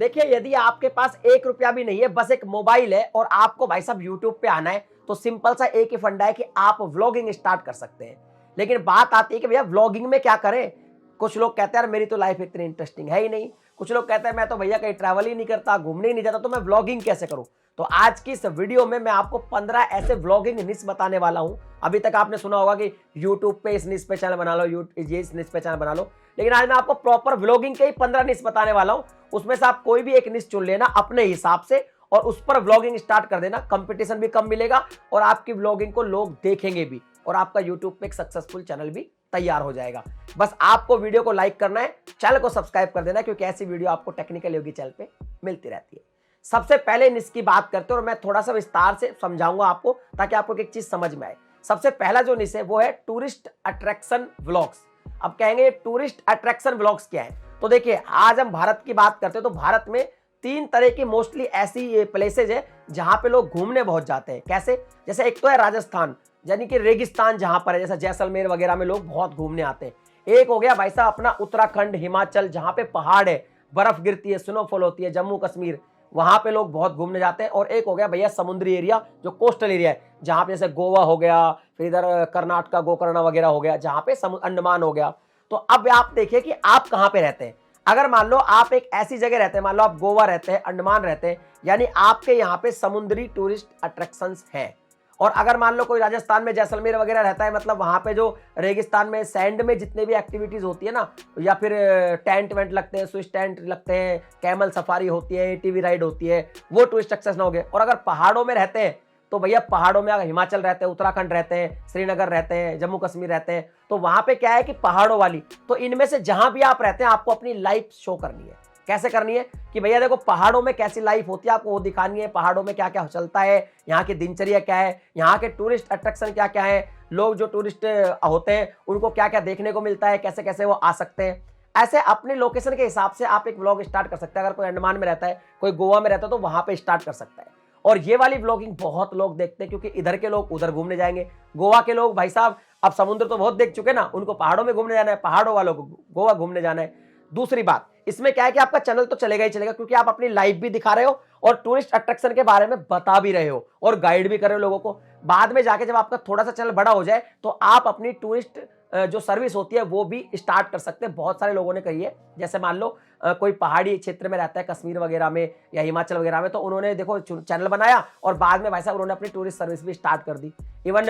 देखिए, यदि आपके पास 1 रुपया भी नहीं है, बस एक मोबाइल है और आपको भाई साहब यूट्यूब पे आना है, तो सिंपल सा एक ही फंडा है कि आप व्लॉगिंग स्टार्ट कर सकते हैं। लेकिन बात आती है कि भैया व्लॉगिंग में क्या करें। कुछ लोग कहते हैं यार मेरी तो लाइफ इतनी इंटरेस्टिंग है ही नहीं। कुछ लोग कहते हैं मैं तो भैया कहीं ट्रैवल ही नहीं करता, घूमने ही नहीं जाता, तो मैं व्लॉगिंग कैसे करूं। तो आज की इस वीडियो में मैं आपको 15 ऐसे व्लॉगिंग निश बताने वाला हूं। अभी तक आपने सुना होगा कि यूट्यूब पे इस निश पे चैनल बना लो, ये इस निश पे चैनल बना लो, लेकिन आज मैं आपको प्रॉपर व्लॉगिंग के ही 15 निश बताने वाला हूं। उसमें से आप कोई भी एक निश चुन लेना अपने हिसाब से और उस पर व्लॉगिंग स्टार्ट कर देना। कंपटीशन भी कम मिलेगा और आपकी व्लॉगिंग को लोग देखेंगे भी और आपका यूट्यूब पे एक सक्सेसफुल चैनल भी तैयार हो जाएगा। बस आपको वीडियो को लाइक करना है, चैनल को सब्सक्राइब कर देना, क्योंकि ऐसी वीडियो आपको टेक्निकल योगी चैनल पे मिलती रहती है। सबसे पहले निश बात करते हैं और मैं थोड़ा सा विस्तार से समझाऊंगा आपको, ताकि आपको एक चीज समझ में आए। सबसे पहला जो निश है वो है टूरिस्ट अट्रैक्शन व्लॉग्स। अब कहेंगे टूरिस्ट अट्रैक्शन व्लॉग्स क्या है, तो देखिए आज हम भारत की बात करते हैं तो भारत में 3 तरह की मोस्टली ऐसी प्लेसेज है जहां पे लोग घूमने बहुत जाते हैं। कैसे, जैसे एक तो है राजस्थान, यानी कि रेगिस्तान जहां पर है, जैसे जैसलमेर वगैरह में लोग बहुत घूमने आते हैं। एक हो गया भाई साहब अपना उत्तराखंड, हिमाचल, जहां पे पहाड़ है, बर्फ गिरती है, स्नोफॉल होती है, जम्मू कश्मीर, वहां पे लोग बहुत घूमने जाते हैं। और एक हो गया भैया समुद्री एरिया, जो कोस्टल एरिया है, जहां पे जैसे गोवा हो गया, फिर इधर कर्नाटका गोकर्ण वगैरह हो गया, जहां पे अंडमान हो गया। तो अब आप देखिए कि आप कहां पे रहते हैं। अगर मान लो आप एक ऐसी जगह रहते हैं, मान लो आप गोवा रहते हैं, अंडमान रहते हैं, यानी आपके यहाँ पे समुद्री टूरिस्ट अट्रैक्शंस हैं। और अगर मान लो कोई राजस्थान में जैसलमेर वगैरह रहता है, मतलब वहां पे जो रेगिस्तान में सैंड में जितने भी एक्टिविटीज होती है ना, या फिर टेंट वेंट लगते हैं, स्विच टेंट लगते हैं, कैमल सफारी होती है, एटीवी राइड होती है, वो टूरिस्ट अट्रैक्शन हो गए। और अगर पहाड़ों में रहते हैं तो भैया पहाड़ों में अगर हिमाचल रहते हैं, उत्तराखंड रहते हैं, श्रीनगर रहते हैं, जम्मू कश्मीर रहते हैं, तो वहां पे क्या है कि पहाड़ों वाली, तो इनमें से जहां भी आप रहते हैं आपको अपनी लाइफ शो करनी है। कैसे करनी है कि भैया देखो पहाड़ों में कैसी लाइफ होती है, आपको वो दिखानी है। पहाड़ों में क्या क्या चलता है, यहाँ की दिनचर्या क्या है, यहाँ के टूरिस्ट अट्रैक्शन क्या क्या है, लोग जो टूरिस्ट होते हैं उनको क्या क्या देखने को मिलता है, कैसे कैसे वो आ सकते हैं। ऐसे अपने लोकेशन के हिसाब से आप एक व्लॉग स्टार्ट कर सकते हैं। अगर कोई अंडमान में रहता है, कोई गोवा में रहता है, तो वहां पे स्टार्ट कर सकता है। और ये वाली व्लॉगिंग बहुत लोग देखते हैं, क्योंकि इधर के लोग उधर घूमने जाएंगे, गोवा के लोग भाई साहब अब समुद्र तो बहुत देख चुके ना, उनको पहाड़ों में घूमने जाना है, पहाड़ों वालों को गोवा घूमने जाना है। दूसरी बात इसमें क्या है कि आपका चैनल तो चलेगा ही चलेगा, क्योंकि आप अपनी लाइफ भी दिखा रहे हो और टूरिस्ट अट्रैक्शन के बारे में बता भी रहे हो और गाइड भी कर रहे हो लोगों को। बाद में जाके जब आपका थोड़ा सा चैनल बड़ा हो जाए तो आप अपनी टूरिस्ट जो सर्विस होती है वो भी स्टार्ट कर सकते हैं। बहुत सारे लोगों ने कही है, जैसे मान लो कोई पहाड़ी क्षेत्र में रहता है, कश्मीर वगैरह में या हिमाचल वगैरह में, तो उन्होंने देखो चैनल बनाया और बाद में भाई साहब उन्होंने अपनी टूरिस्ट सर्विस भी स्टार्ट कर दी। इवन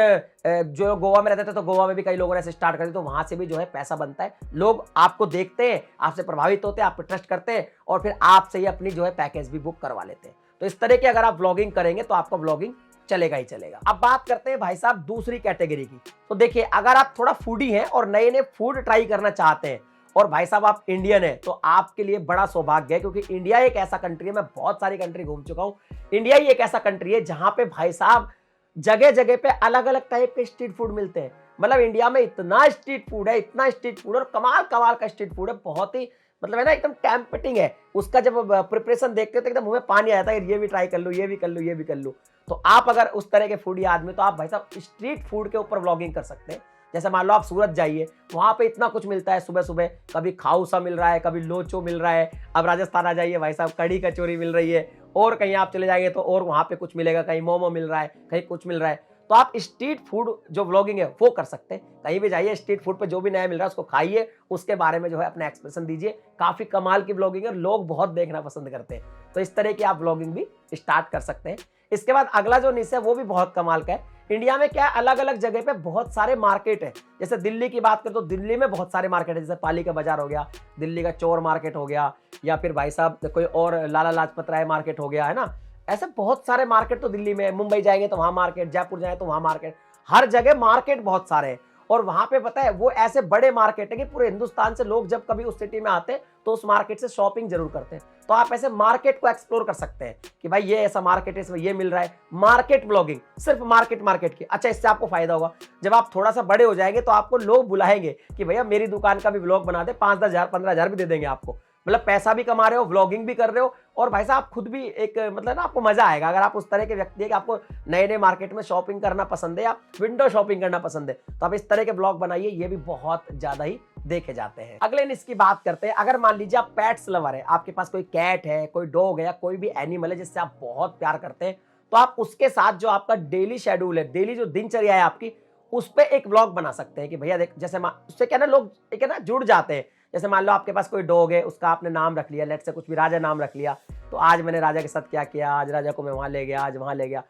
जो गोवा में रहते थे तो गोवा में भी कई लोगों ने ऐसे स्टार्ट कर दी, तो वहां से भी जो है पैसा बनता है। लोग आपको देखते हैं, आपसे प्रभावित होते हैं, आप पे ट्रस्ट करते हैं और फिर आपसे ही अपनी जो है पैकेज भी बुक करवा लेते हैं। तो इस तरह की अगर आप व्लॉगिंग करेंगे तो आपका व्लॉगिंग चलेगा ही चलेगा। अब बात करते हैं भाई साहब दूसरी कैटेगरी की। तो देखिए अगर आप थोड़ा फूडी हैं और नए नए फूड ट्राई करना चाहते हैं और भाई साहब आप इंडियन है, तो आपके लिए बड़ा सौभाग्य है, क्योंकि इंडिया एक ऐसा कंट्री है, मैं बहुत सारी कंट्री घूम चुका हूं, इंडिया ही एक ऐसा कंट्री है जहां पे भाई साहब जगह जगह पे अलग अलग टाइप के स्ट्रीट फूड मिलते हैं। मतलब इंडिया में इतना स्ट्रीट फूड है, इतना स्ट्रीट फूड और कमाल कमाल का स्ट्रीट फूड है, बहुत ही मतलब है ना एकदम टेम्पटिंग है। उसका जब प्रिपरेशन देखते हो तो एकदम मुंह में पानी आ जाता है, ये भी ट्राई कर लो, ये भी कर लो, ये भी कर लो। तो आप अगर उस तरह के फूडी आदमी, तो आप भाई साहब स्ट्रीट फूड के ऊपर व्लॉगिंग कर सकते हैं। जैसे मान लो आप सूरत जाइए, वहां पे इतना कुछ मिलता है, सुबह सुबह कभी खाउसा मिल रहा है, कभी लोचो मिल रहा है। अब राजस्थान आ जाइए भाई साहब, कड़ी कचौरी मिल रही है, और कहीं आप चले जाएंगे तो और वहां पे कुछ मिलेगा, कहीं मोमो मिल रहा है, कहीं कुछ मिल रहा है। तो आप स्ट्रीट फूड जो व्लॉगिंग है वो कर सकते हैं। कहीं भी जाइए, स्ट्रीट फूड पे जो भी नया मिल रहा है उसको खाइए, उसके बारे में जो है अपना एक्सप्रेशन दीजिए। काफी कमाल की व्लॉगिंग है, लोग बहुत देखना पसंद करते हैं। तो इस तरह की आप व्लॉगिंग भी स्टार्ट कर सकते हैं। इसके बाद अगला जो निश है वो भी बहुत कमाल का है। इंडिया में क्या है, अलग अलग जगह पे बहुत सारे मार्केट है। जैसे दिल्ली की बात करें तो दिल्ली में बहुत सारे मार्केट है, जैसे पाली का बाजार हो गया, दिल्ली का चोर मार्केट हो गया, या फिर भाई साहब कोई और लाला लाजपत राय मार्केट हो गया, है ना। ऐसे बहुत सारे मार्केट तो दिल्ली में, मुंबई जाएंगे तो वहां मार्केट, जयपुर जाए तो वहां मार्केट, हर जगह मार्केट बहुत सारे हैं। और वहां पे पता है वो ऐसे बड़े मार्केट है कि पूरे हिंदुस्तान से लोग जब कभी उस सिटी में आते हैं तो उस मार्केट से शॉपिंग जरूर करते हैं। तो आप ऐसे मार्केट को एक्सप्लोर कर सकते हैं कि भाई ये ऐसा मार्केट है, इसमें ये मिल रहा है। मार्केट ब्लॉगिंग, सिर्फ मार्केट की। अच्छा, इससे आपको फायदा होगा, जब आप थोड़ा सा बड़े हो जाएंगे तो आपको लोग बुलाएंगे कि भैया मेरी दुकान का भी ब्लॉग बना दे, 5-10 हजार 15 हजार भी दे देंगे आपको। मतलब पैसा भी कमा रहे हो, व्लॉगिंग भी कर रहे हो, और भाई साहब आप खुद भी एक मतलब ना आपको मजा आएगा। अगर आप उस तरह के व्यक्ति है कि आपको नए नए मार्केट में शॉपिंग करना पसंद है या विंडो शॉपिंग करना पसंद है, तो आप इस तरह के ब्लॉग बनाइए, ये भी बहुत ज्यादा ही देखे जाते हैं। अगले इसकी बात करते हैं। अगर मान लीजिए आप पेट्स लवर है, आपके पास कोई कैट है, कोई डॉग है, या कोई भी एनिमल है जिससे आप बहुत प्यार करते हैं, तो आप उसके साथ जो आपका डेली शेड्यूल है, डेली जो दिनचर्या है आपकी, उस पर एक ब्लॉग बना सकते हैं कि भैया देख, जैसे उससे क्या ना लोग एक है ना जुड़ जाते हैं। जैसे मान लो आपके पास कोई डॉग है, उसका आपने नाम रख लिया, लेट से कुछ भी राजा नाम रख लिया, तो आज मैंने राजा के साथ क्या किया, आज राजा को मैं वहां ले गया, आज वहां ले गया।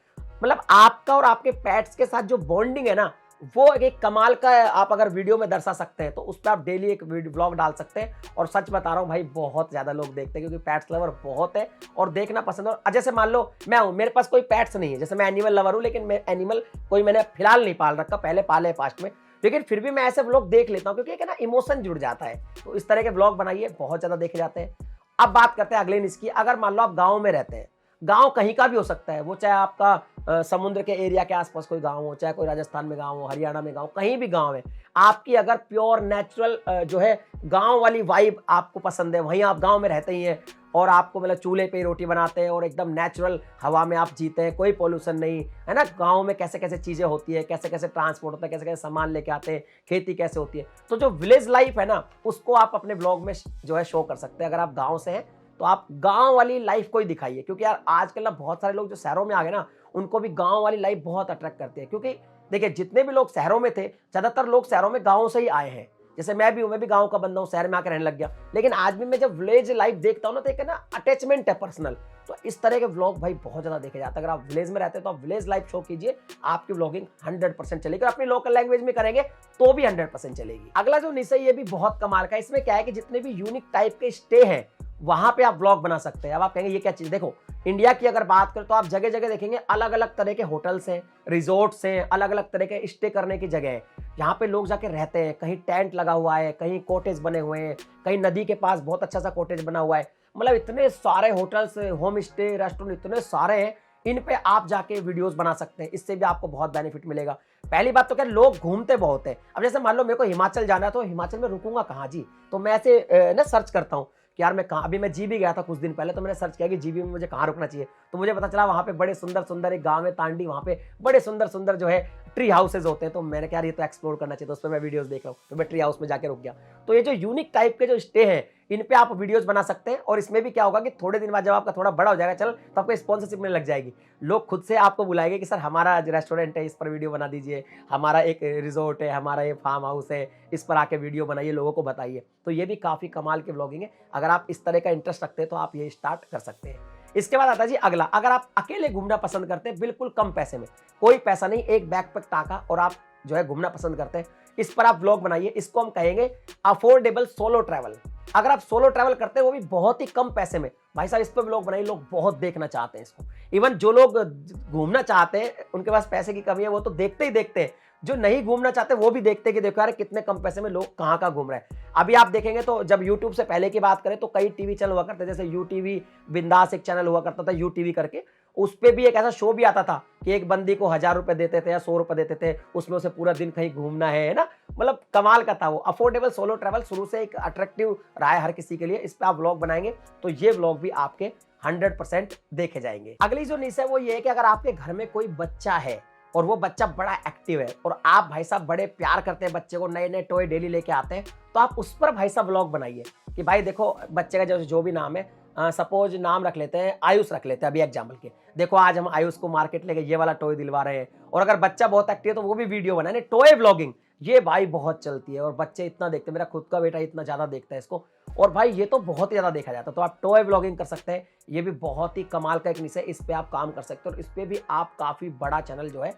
मतलब आपका और आपके पेट्स के साथ जो बॉन्डिंग है ना, वो एक कमाल का आप अगर वीडियो में दर्शा सकते हैं, तो उस पर आप डेली एक ब्लॉग डाल सकते हैं। और सच बता रहा हूं भाई, बहुत ज्यादा लोग देखते हैं, क्योंकि पेट्स लवर बहुत है और देखना पसंद है। और जैसे मान लो मैं हूं, मेरे पास कोई पेट्स नहीं है, जैसे मैं एनिमल लवर हूं, लेकिन मैं एनिमल कोई मैंने फिलहाल नहीं पाल रखा, पहले पाले है पास्ट में, लेकिन फिर भी मैं ऐसे ब्लॉग देख लेता हूं, क्योंकि एक ना इमोशन जुड़ जाता है। तो इस तरह के ब्लॉग बनाइए, बहुत ज्यादा देखे जाते हैं। अब बात करते हैं अगले इसकी। अगर मान लो आप गाँव में रहते हैं, गांव कहीं का भी हो सकता है, वो चाहे आपका समुद्र के एरिया के आसपास कोई गांव हो, चाहे कोई राजस्थान में गांव हो, हरियाणा में गांव, कहीं भी गांव है, आपकी अगर प्योर नेचुरल जो है गांव वाली वाइब आपको पसंद है, वहीं आप गांव में रहते ही हैं, और आपको मतलब चूल्हे पे रोटी बनाते हैं और एकदम नेचुरल हवा में आप जीते हैं, कोई पोल्यूशन नहीं है ना, गांव में कैसे कैसे चीजें होती है, कैसे कैसे ट्रांसपोर्ट होता है, कैसे कैसे सामान लेके आते हैं, खेती कैसे होती है, तो जो विलेज लाइफ है ना, उसको आप अपने ब्लॉग में जो है शो कर सकते हैं। अगर आप गाँव से हैं तो आप गांव वाली लाइफ को ही दिखाइए, क्योंकि यार आजकल ना बहुत सारे लोग जो शहरों में आ गए ना, उनको भी गांव वाली लाइफ बहुत अट्रैक्ट करती है। क्योंकि देखिए, जितने भी लोग शहरों में थे, ज्यादातर लोग शहरों में गांव से ही आए हैं। जैसे मैं भी हूं, मैं भी गांव का बंदा हूं, शहर में आकर रहने लग गया, लेकिन आज भी मैं जब विलेज लाइफ देखता हूं ना, तो एक ना अटैचमेंट है पर्सनल। तो इस तरह के व्लॉग भाई बहुत ज्यादा देखे जाते हैं। अगर आप विलेज में रहते हैं तो आप विलेज लाइफ शो कीजिए, आपकी व्लॉगिंग 100% चलेगी। और अपनी लोकल लैंग्वेज में करेंगे तो भी 100% चलेगी। अगला जो निश है, ये भी बहुत कमाल का है। इसमें क्या है कि जितने भी यूनिक टाइप के स्टे हैं, वहां पे आप ब्लॉग बना सकते हैं। अब आप कहेंगे ये क्या चीज, देखो इंडिया की अगर बात करें तो आप जगह जगह देखेंगे अलग अलग तरह के होटल्स हैं, रिजॉर्ट्स हैं, अलग अलग तरह के स्टे करने की जगह है। यहाँ पे लोग जाके रहते हैं, कहीं टेंट लगा हुआ है, कहीं कॉटेज बने हुए हैं, कहीं नदी के पास बहुत अच्छा सा कॉटेज बना हुआ है। मतलब इतने सारे होटल्स, होम स्टे, रेस्टोरेंट इतने सारे हैं, इन पे आप जाके वीडियोस बना सकते हैं। इससे भी आपको बहुत बेनिफिट मिलेगा। पहली बात तो क्या, लोग घूमते बहुत है। अब जैसे मान लो मेरे को हिमाचल जाना है, तो हिमाचल में रुकूंगा कहाँ जी, तो मैं ऐसे ना सर्च करता हूँ कि यार मैं कहाँ, अभी मैं जीबी गया था कुछ दिन पहले, तो मैंने सर्च किया कि जीबी में मुझे कहाँ रुकना चाहिए, तो मुझे पता चला वहाँ पे बड़े सुंदर सुंदर एक गांव है तांडी, वहाँ पे बड़े सुंदर सुंदर जो है ट्री हाउसेज होते हैं। तो मैंने कहा ये तो एक्सप्लोर करना चाहिए, तो उस पर मैं वीडियोस देख रहा हूँ, तो मैं ट्री हाउस में जाके रुक गया। तो ये जो यूनिक टाइप के जो स्टे हैं, इन पे आप वीडियोस बना सकते हैं। और इसमें भी क्या होगा कि थोड़े दिन बाद जब आपका थोड़ा बड़ा हो जाएगा चल, तो आपको स्पॉन्सरशिप मिलने लग जाएगी। लोग खुद से आपको बुलाएंगे कि सर हमारा रेस्टोरेंट है, इस पर वीडियो बना दीजिए, हमारा एक रिजॉर्ट है, हमारा ये फार्म हाउस है, इस पर आके वीडियो बनाइए, लोगों को बताइए। तो ये भी काफी कमाल की व्लॉगिंग है। अगर आप इस तरह का इंटरेस्ट रखते हैं तो आप ये स्टार्ट कर सकते हैं। इसके बाद आता है जी अगला, अगर आप अकेले घूमना पसंद करते हैं, बिल्कुल कम पैसे में, कोई पैसा नहीं, एक बैकपैक टाका, और आप जो है घूमना पसंद करते हैं, इस पर आप व्लॉग बनाइए। इसको हम कहेंगे अफोर्डेबल सोलो ट्रैवल। अगर आप सोलो ट्रैवल करते हैं, वो भी बहुत ही कम पैसे में, भाई साहब इस पर व्लॉग बनाइए, लोग बहुत देखना चाहते हैं इसको। इवन जो लोग घूमना चाहते हैं, उनके पास पैसे की कमी है, वो तो देखते ही देखते हैं। जो नहीं घूमना चाहते वो भी देखते हैं कि देखो यार कितने कम पैसे में लोग कहाँ कहाँ घूम रहे हैं। अभी आप देखेंगे तो जब YouTube से पहले की बात करें तो कई टीवी चैनल हुआ करते, जैसे UTV बिंदास एक चैनल हुआ करता था UTV करके, उस पे भी एक ऐसा शो भी आता था कि एक बंदी को 1000 रुपए देते थे या 100 रुपए देते थे, उसमें उसे पूरा दिन कहीं घूमना है ना। मतलब कमाल का था वो। अफोर्डेबल सोलो ट्रैवल शुरू से एक अट्रैक्टिव रहा है हर किसी के लिए। इस पे आप व्लॉग बनाएंगे तो ये व्लॉग भी आपके 100% देखे जाएंगे। अगली जो न्यूज़ है वो ये है कि अगर आपके घर में कोई बच्चा है और वो बच्चा बड़ा एक्टिव है और आप भाई साहब बड़े प्यार करते हैं बच्चे को, नए नए टॉय डेली लेके आते हैं, तो आप उस पर भाई साहब व्लॉग बनाइए कि भाई देखो बच्चे का जो भी नाम है, सपोज नाम रख लेते हैं आयुष, रख लेते हैं अभी एग्जाम्पल के, देखो आज हम आयुष को मार्केट लेके ये वाला टॉय दिलवा रहे हैं। और अगर बच्चा बहुत एक्टिव है तो वो भी वीडियो बनाए। टॉय व्लॉगिंग ये भाई बहुत चलती है और बच्चे इतना देखते हैं, मेरा खुद का बेटा इतना ज्यादा देखता है इसको, और भाई ये तो बहुत ही ज्यादा देखा जाता है। तो आप टॉय व्लॉगिंग कर सकते हैं, ये भी बहुत ही कमाल का एक निश है, इस पे आप काम कर सकते हैं और इस पे भी आप काफी बड़ा चैनल जो है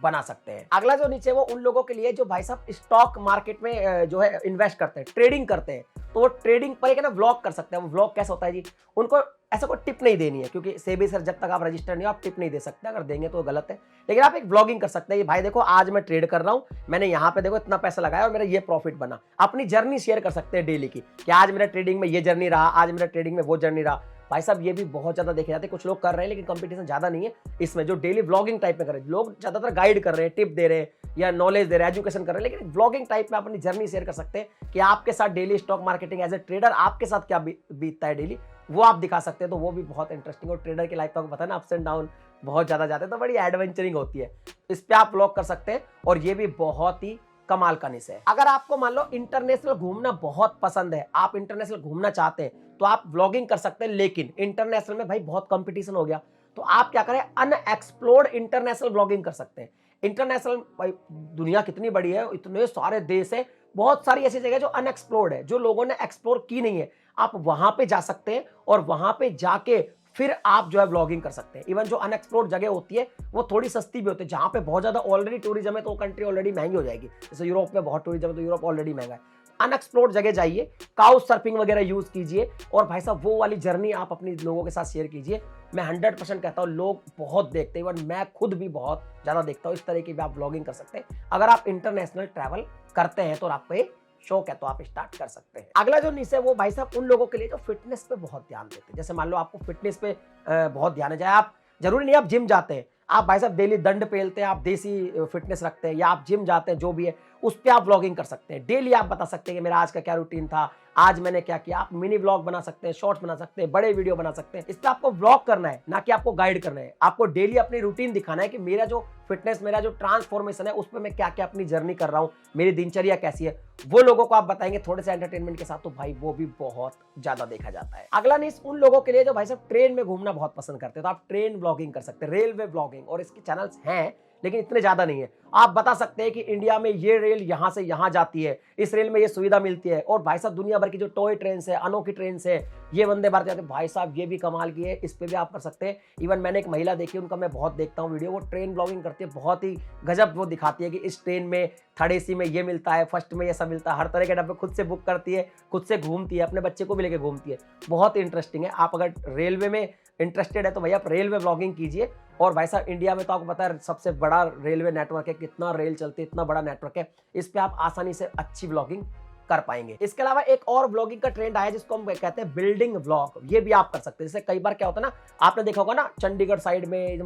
बना सकते हैं। अगला जो नीचे वो उन लोगों के लिए जो भाई साहब स्टॉक मार्केट में जो है इन्वेस्ट करते हैं, ट्रेडिंग करते हैं, तो वो ट्रेडिंग पर एक ना व्लॉग कर सकते हैं। वो व्लॉग कैसा होता है जी, उनको ऐसा कोई टिप नहीं देनी है, क्योंकि सेबी सर जब तक आप रजिस्टर नहीं हो आप टिप नहीं दे सकते, अगर देंगे तो गलत है। लेकिन आप एक व्लॉगिंग कर सकते हैं, भाई देखो आज मैं ट्रेड कर रहा हूं, मैंने यहाँ पे देखो इतना पैसा लगाया और मेरा ये प्रॉफिट बना। अपनी जर्नी शेयर कर सकते हैं डेली की, कि आज मेरा ट्रेडिंग में ये जर्नी रहा, आज मेरा ट्रेडिंग में वो जर्नी रहा। भाई साहब ये भी बहुत ज्यादा देखे जाते हैं, कुछ लोग कर रहे हैं लेकिन कंपटीशन ज्यादा नहीं है इसमें, जो डेली व्लॉगिंग टाइप में कर रहे हैं। लोग ज्यादातर गाइड कर रहे हैं, टिप दे रहे हैं या नॉलेज दे रहे हैं, एजुकेशन कर रहे हैं, लेकिन व्लॉगिंग टाइप में अपनी जर्नी शेयर कर सकते हैं कि आपके साथ daily stock marketing as a trader आपके साथ क्या बीतता है डेली, वो आप दिखा सकते हैं। तो वो भी बहुत इंटरेस्टिंग, और ट्रेडर की लाइफ का आपको पता है ना, अप्स एंड डाउन बहुत ज्यादा जाते हैं, तो बड़ी एडवेंचरिंग होती है। इस पे आप व्लॉग कर सकते हैं और ये भी बहुत ही कमाल का निश है। अगर आपको मान लो इंटरनेशनल घूमना बहुत पसंद है, आप इंटरनेशनल घूमना चाहते हैं, तो आप व्लॉगिंग कर सकते हैं, लेकिन इंटरनेशनल में भाई बहुत कंपटीशन हो गया, तो आप क्या करें, अनएक्सप्लोर्ड इंटरनेशनल व्लॉगिंग कर सकते हैं। इंटरनेशनल भाई दुनिया कितनी बड़ी है, इतने सारे देश है, बहुत सारी ऐसी जगह जो अनएक्सप्लोर्ड है, जो लोगों ने एक्सप्लोर की नहीं है, आप वहां पे जा सकते हैं और वहां पे जाके फिर आप जो है व्लॉगिंग कर सकते हैं। इवन जो अनएक्सप्लोर्ड जगह होती है वो थोड़ी सस्ती भी होती है, जहां पे बहुत ज्यादा ऑलरेडी टूरिज्म है तो वो कंट्री ऑलरेडी महंगी हो जाएगी। जैसे यूरोप में बहुत टूरिज्म है तो यूरोप ऑलरेडी महंगा है। अनएक्सप्लोर्ड जगह जाइए, काउच सर्फिंग वगैरह यूज कीजिए, और भाई साहब वो वाली जर्नी आप अपने लोगों के साथ शेयर कीजिए। मैं 100% कहता हूँ, लोग बहुत देखते हैं, इवन मैं खुद भी बहुत ज्यादा देखता हूँ। इस तरीके की आप व्लॉगिंग कर सकते हैं। अगर आप इंटरनेशनल ट्रैवल करते हैं तो आपको ये शौक है तो आप स्टार्ट कर सकते हैं। अगला जो निश है वो भाई साहब उन लोगों के लिए जो फिटनेस पे बहुत ध्यान देते हैं। जैसे मान लो आपको फिटनेस पे बहुत ध्यान है, चाहे आप जरूरी नहीं आप जिम जाते हैं, आप भाई साहब डेली दंड पेलते हैं, आप देसी फिटनेस रखते हैं, या आप जिम जाते हैं, जो भी है उस पे आप व्लॉगिंग कर सकते हैं। डेली आप बता सकते हैं कि मेरा आज का क्या रूटीन था, आज मैंने क्या किया। आप मिनी व्लॉग बना सकते हैं, शॉर्ट्स बना सकते हैं, बड़े वीडियो बना सकते हैं। इस पे आपको व्लॉग करना है, ना कि आपको गाइड करना है। आपको डेली अपनी रूटीन दिखाना है कि मेरा जो फिटनेस, मेरा जो ट्रांसफॉर्मेशन है, उस पर मैं क्या क्या अपनी जर्नी कर रहा हूँ, मेरी दिनचर्या कैसी है, वो लोगों को आप बताएंगे थोड़े से एंटरटेनमेंट के साथ, तो भाई वो भी बहुत ज्यादा देखा जाता है। अगला निश उन लोगों के लिए जो भाई साहब ट्रेन में घूमना बहुत पसंद करते हैं, तो आप ट्रेन व्लॉगिंग कर सकते हैं, रेलवे व्लॉगिंग, और इसके चैनल्स हैं लेकिन इतने ज्यादा नहीं है। आप बता सकते हैं कि इंडिया में ये रेल यहां से यहां जाती है, इस रेल में ये सुविधा मिलती है, और भाई साहब दुनिया भर की जो टॉय ट्रेन है, अनोखी ट्रेन है, ये वंदे भारत जाते हैं, भाई साहब ये भी कमाल की है, इस पे भी आप कर सकते हैं। इवन मैंने एक महिला देखी, उनका मैं बहुत देखता हूँ वीडियो, वो ट्रेन ब्लॉगिंग करती है, बहुत ही गजब वो दिखाती है कि इस ट्रेन में थर्ड एसी में ये मिलता है, फर्स्ट में ये सब मिलता है, हर तरह के डब्बे खुद से बुक करती है, खुद से घूमती है, अपने बच्चे को भी लेके घूमती है। बहुत इंटरेस्टिंग है। आप अगर रेलवे में इंटरेस्टेड है तो भैया आप रेलवे ब्लॉगिंग कीजिए। और भाई साहब इंडिया में तो आपको पता है सबसे बड़ा रेलवे नेटवर्क है, कितना रेल चलती है, इतना बड़ा नेटवर्क है, इस पे आप आसानी से अच्छी ब्लॉगिंग कर पाएंगे। इसके अलावा एक और ब्लॉगिंग का ट्रेंड आया जिसको हम कहते हैं बिल्डिंग ब्लॉग, ये भी आप कर सकते हैं। जैसे कई बार क्या होता है ना, आपने देखा होगा ना, चंडीगढ़ साइड में,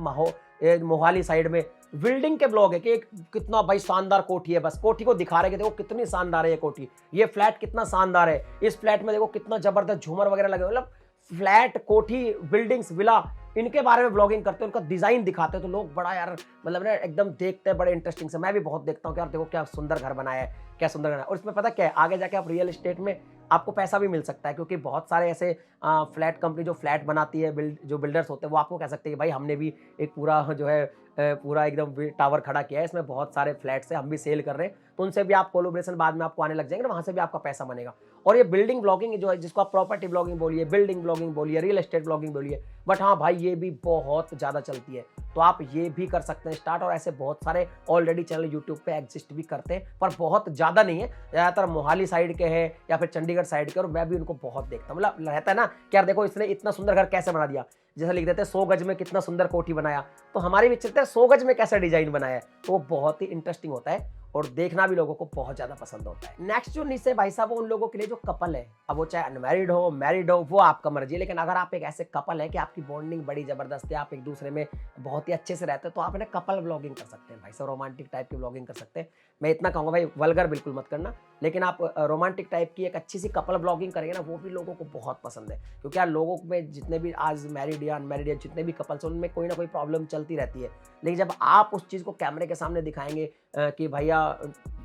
मोहाली साइड में बिल्डिंग के ब्लॉग है कि एक कितना भाई शानदार कोठी है, बस कोठी को दिखा रहे हैं कि देखो कितनी शानदार है ये कोठी, ये फ्लैट कितना शानदार है, इस फ्लैट में देखो कितना जबरदस्त झूमर वगैरह लगे, मतलब फ्लैट, कोठी, बिल्डिंग्स, विला, इनके बारे में ब्लॉगिंग करते हैं, उनका डिजाइन दिखाते हैं, तो लोग बड़ा यार मतलब ना एकदम देखते हैं बड़े इंटरेस्टिंग से। मैं भी बहुत देखता हूँ कि यार देखो क्या सुंदर घर बनाया है, क्या सुंदर घर है। और इसमें पता क्या है, आगे जाके आप रियल एस्टेट में आपको पैसा भी मिल सकता है, क्योंकि बहुत सारे ऐसे फ्लैट कंपनी जो फ्लैट बनाती है, जो बिल्डर्स होते हैं, वो आपको कह सकते हैं कि भाई हमने भी एक पूरा जो है पूरा एकदम टावर खड़ा किया है, इसमें बहुत सारे फ्लैट्स है, हम भी सेल कर रहे हैं, तो उनसे भी आप कोलैबोरेशन बाद में आपको आने लग जाएंगे, वहां से भी आपका पैसा बनेगा। और ये बिल्डिंग ब्लॉगिंग जो है, जिसको आप प्रॉपर्टी ब्लॉगिंग बोलिए, बिल्डिंग ब्लॉगिंग बोलिए, रियल एस्टेट ब्लॉगिंग बोलिए, बट हाँ भाई ये भी बहुत ज्यादा चलती है, तो आप ये भी कर सकते हैं स्टार्ट। और ऐसे बहुत सारे ऑलरेडी चैनल यूट्यूब पे एग्जिस्ट भी करते हैं, पर बहुत ज्यादा नहीं है, ज्यादातर मोहाली साइड के हैं या फिर चंडीगढ़ साइड के, और मैं भी उनको बहुत देखता हूँ। मतलब रहता है ना कि यार देखो इसने इतना सुंदर घर कैसे बना दिया, जैसे लिख देते हैं 100 गज में कितना सुंदर कोठी बनाया, तो हमारे भी चलते हैं 100 गज में कैसा डिजाइन बनाया है, तो वो बहुत ही इंटरेस्टिंग होता है और देखना भी लोगों को बहुत ज्यादा पसंद होता है। नेक्स्ट जो निश है भाई साहब, वो उन लोगों के लिए जो कपल है, अब वो चाहे अनमैरिड हो, मैरिड हो, वो आपका मर्जी है, लेकिन अगर आप एक ऐसे कपल है कि आपकी बॉन्डिंग बड़ी जबरदस्त है, आप एक दूसरे में बहुत ही अच्छे से रहते हैं, तो आप ना कपल ब्लॉगिंग कर सकते हैं भाई साहब, रोमांटिक टाइप की ब्लॉगिंग कर सकते हैं। मैं इतना कहूँगा भाई, वल्गर बिल्कुल मत करना, लेकिन आप रोमांटिक टाइप की एक अच्छी सी कपल ब्लॉगिंग करेंगे ना, वो भी लोगों को बहुत पसंद है। क्योंकि यार लोगों में जितने भी आज मैरिड या अनमैरिड या जितने भी कपल्स हैं, उनमें कोई ना कोई प्रॉब्लम चलती रहती है, लेकिन जब आप उस चीज़ को कैमरे के सामने दिखाएंगे कि भैया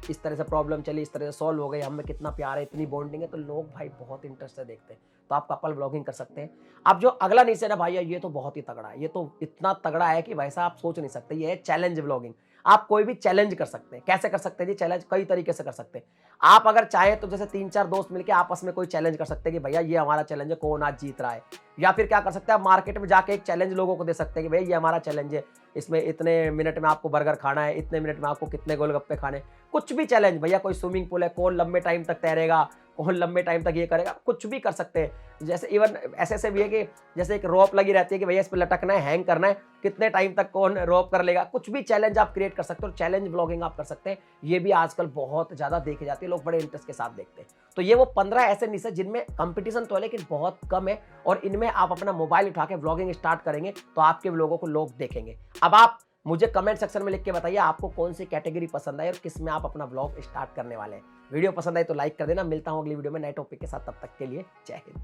इस तरह से प्रॉब्लम चली, इस तरह से सॉल्व हो गई, हमें कितना प्यार है, इतनी बॉन्डिंग है, तो लोग भाई बहुत इंटरेस्ट से देखते हैं, तो आप कपल ब्लॉगिंग कर सकते हैं। अब जो अगला निश है ना भाई, ये तो बहुत ही तगड़ा है, ये तो इतना तगड़ा है कि भाई साहब आप सोच नहीं सकते, ये है चैलेंज ब्लॉगिंग। आप कोई भी चैलेंज कर सकते हैं। कैसे कर सकते हैं जी चैलेंज? कई तरीके से कर सकते हैं। आप अगर चाहें तो जैसे 3-4 दोस्त मिलकर आपस में कोई चैलेंज कर सकते हैं कि भैया ये हमारा चैलेंज है, कौन आज जीत रहा है। या फिर क्या कर सकते हैं, आप मार्केट में जाके एक चैलेंज लोगों को दे सकते हैं कि भैया ये हमारा चैलेंज है, इसमें इतने मिनट में आपको बर्गर खाना है, इतने मिनट में आपको कितने गोलगप्पे खाने, कुछ भी चैलेंज। भैया कोई स्विमिंग पूल है, कौन लंबे टाइम तक तैरेगा, कौन लंबे टाइम तक ये करेगा, कुछ भी कर सकते हैं। जैसे इवन ऐसे भी है कि जैसे एक रोप लगी रहती है कि भैया इस पर लटकना है, हैंग करना है, कितने टाइम तक कौन रोप कर लेगा, कुछ भी चैलेंज आप क्रिएट कर सकते हो। चैलेंज व्लॉगिंग आप कर सकते हैं, ये भी आजकल बहुत ज्यादा देखी जाती है, लोग बड़े इंटरेस्ट के साथ देखते हैं। तो ये वो 15 ऐसे निश है जिनमें कंपटीशन तो है लेकिन बहुत कम है, और इनमें आप अपना मोबाइल उठा के व्लॉगिंग स्टार्ट करेंगे तो आपके व्लॉगों को लोग देखेंगे। अब आप मुझे कमेंट सेक्शन में लिख के बताइए आपको कौन सी कैटेगरी पसंद आई और किस में आप अपना व्लॉग स्टार्ट करने वाले हैं। वीडियो पसंद आई तो लाइक कर देना। मिलता हूं अगली वीडियो में नए टॉपिक के साथ, तब तक के लिए जय हिंद।